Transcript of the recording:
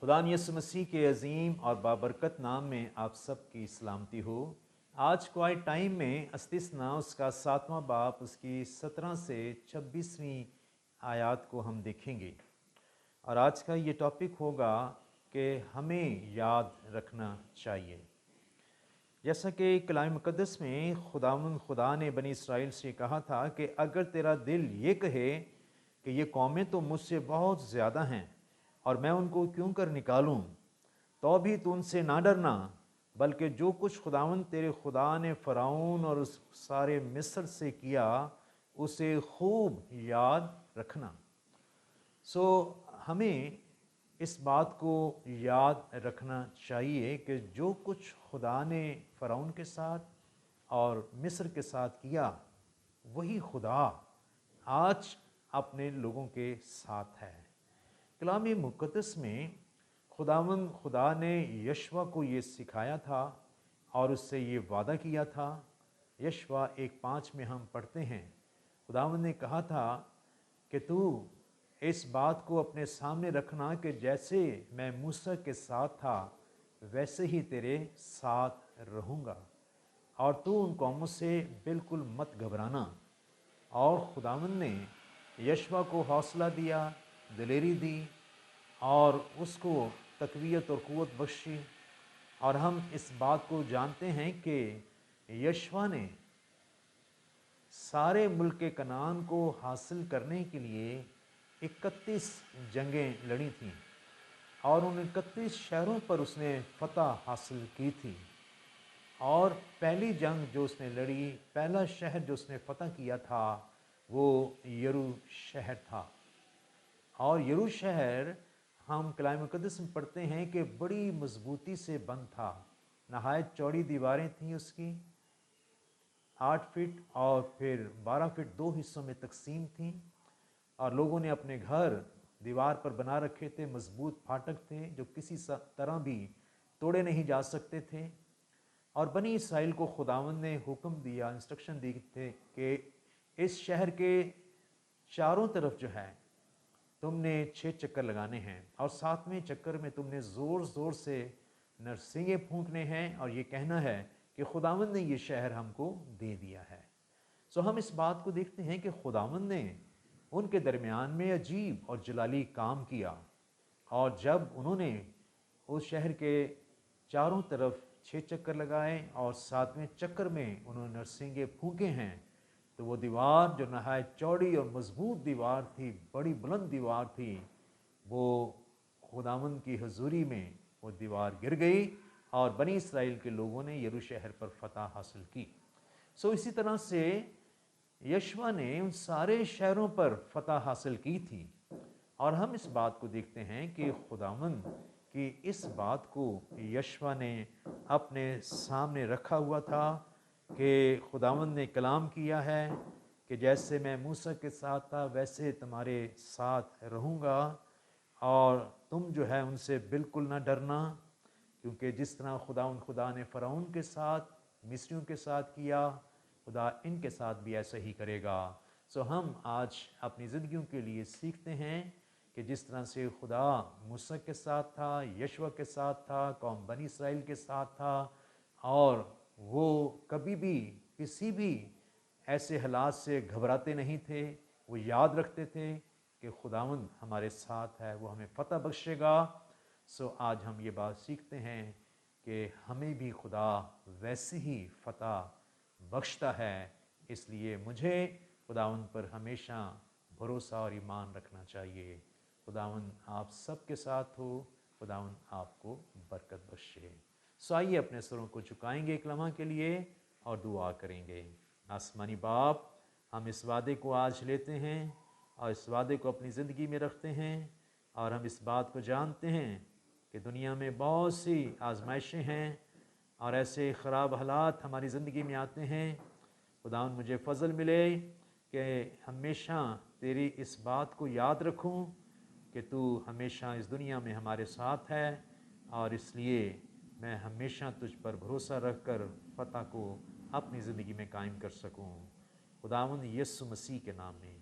خدا یسوع مسیح کے عظیم اور بابرکت نام میں آپ سب کی سلامتی ہو۔ آج کوائٹ ٹائم میں استثنا اس کا 7واں باب اس کی 17 سے 26ویں آیات کو ہم دیکھیں گے، اور آج کا یہ ٹاپک ہوگا کہ ہمیں یاد رکھنا چاہیے۔ جیسا کہ کلام مقدس میں خدا نے بنی اسرائیل سے کہا تھا کہ اگر تیرا دل یہ کہے کہ یہ قومیں تو مجھ سے بہت زیادہ ہیں اور میں ان کو کیوں کر نکالوں، تو بھی تو ان سے نہ ڈرنا، بلکہ جو کچھ خداوند تیرے خدا نے فرعون اور اس سارے مصر سے کیا اسے خوب یاد رکھنا۔ ہمیں اس بات کو یاد رکھنا چاہیے کہ جو کچھ خدا نے فرعون کے ساتھ اور مصر کے ساتھ کیا، وہی خدا آج اپنے لوگوں کے ساتھ ہے۔ کلام مقدس میں خدا نے یشوع کو یہ سکھایا تھا اور اس سے یہ وعدہ کیا تھا۔ یشوع 1:5 میں ہم پڑھتے ہیں، خداوند نے کہا تھا کہ تو اس بات کو اپنے سامنے رکھنا کہ جیسے میں موسیٰ کے ساتھ تھا ویسے ہی تیرے ساتھ رہوں گا، اور تو ان قوموں سے بالکل مت گھبرانا۔ اور خداوند نے یشوع کو حوصلہ دیا، دلیری دی اور اس کو تقویت اور قوت بخشی، اور ہم اس بات کو جانتے ہیں کہ یشوع نے سارے ملک کنعان کو حاصل کرنے کے لیے 31 جنگیں لڑی تھیں، اور ان 31 شہروں پر اس نے فتح حاصل کی تھی۔ اور پہلی جنگ جو اس نے لڑی، پہلا شہر جو اس نے فتح کیا تھا، وہ یرو شہر تھا۔ اور یرو شہر ہم کلام مقدس میں پڑھتے ہیں کہ بڑی مضبوطی سے بند تھا، نہایت چوڑی دیواریں تھیں اس کی، 8 فٹ اور پھر 12 فٹ 2 حصوں میں تقسیم تھیں، اور لوگوں نے اپنے گھر دیوار پر بنا رکھے تھے، مضبوط پھاٹک تھے جو کسی طرح بھی توڑے نہیں جا سکتے تھے۔ اور بنی اسرائیل کو خداوند نے حکم دیا، انسٹرکشن دی تھے کہ اس شہر کے چاروں طرف جو ہے تم نے 6 چکر لگانے ہیں، اور 7ویں چکر میں تم نے زور زور سے نرسنگیں پھونکنے ہیں اور یہ کہنا ہے کہ خداوند نے یہ شہر ہم کو دے دیا ہے۔ ہم اس بات کو دیکھتے ہیں کہ خداوند نے ان کے درمیان میں عجیب اور جلالی کام کیا، اور جب انہوں نے اس شہر کے چاروں طرف 6 چکر لگائے اور 7ویں چکر میں انہوں نے نرسنگیں پھونکے ہیں، تو وہ دیوار جو نہایت چوڑی اور مضبوط دیوار تھی، بڑی بلند دیوار تھی، وہ خداوند کی حضوری میں وہ دیوار گر گئی، اور بنی اسرائیل کے لوگوں نے یرو شہر پر فتح حاصل کی۔ اسی طرح سے یشوع نے ان سارے شہروں پر فتح حاصل کی تھی، اور ہم اس بات کو دیکھتے ہیں کہ خداوند کی اس بات کو یشوع نے اپنے سامنے رکھا ہوا تھا کہ خداوند نے کلام کیا ہے کہ جیسے میں موسیٰ کے ساتھ تھا ویسے تمہارے ساتھ رہوں گا، اور تم جو ہے ان سے بالکل نہ ڈرنا، کیونکہ جس طرح خدا نے فرعون کے ساتھ، مصریوں کے ساتھ کیا، خدا ان کے ساتھ بھی ایسا ہی کرے گا۔ ہم آج اپنی زندگیوں کے لیے سیکھتے ہیں کہ جس طرح سے خدا موسیٰ کے ساتھ تھا، یشوع کے ساتھ تھا، قوم بنی اسرائیل کے ساتھ تھا، اور وہ کبھی بھی کسی بھی ایسے حالات سے گھبراتے نہیں تھے، وہ یاد رکھتے تھے کہ خداوند ہمارے ساتھ ہے، وہ ہمیں فتح بخشے گا۔ آج ہم یہ بات سیکھتے ہیں کہ ہمیں بھی خدا ویسے ہی فتح بخشتا ہے، اس لیے مجھے خداوند پر ہمیشہ بھروسہ اور ایمان رکھنا چاہیے۔ خداوند آپ سب کے ساتھ ہو، خداوند آپ کو برکت بخشے۔ آئیے اپنے سروں کو جھکائیں گے ایک لمحہ کے لیے اور دعا کریں گے۔ آسمانی باپ، ہم اس وعدے کو آج لیتے ہیں اور اس وعدے کو اپنی زندگی میں رکھتے ہیں، اور ہم اس بات کو جانتے ہیں کہ دنیا میں بہت سی آزمائشیں ہیں اور ایسے خراب حالات ہماری زندگی میں آتے ہیں۔ خداوند مجھے فضل ملے کہ ہمیشہ تیری اس بات کو یاد رکھوں کہ تو ہمیشہ اس دنیا میں ہمارے ساتھ ہے، اور اس لیے میں ہمیشہ تجھ پر بھروسہ رکھ کر فتح کو اپنی زندگی میں قائم کر سکوں۔ خداوند یسوع مسیح کے نام میں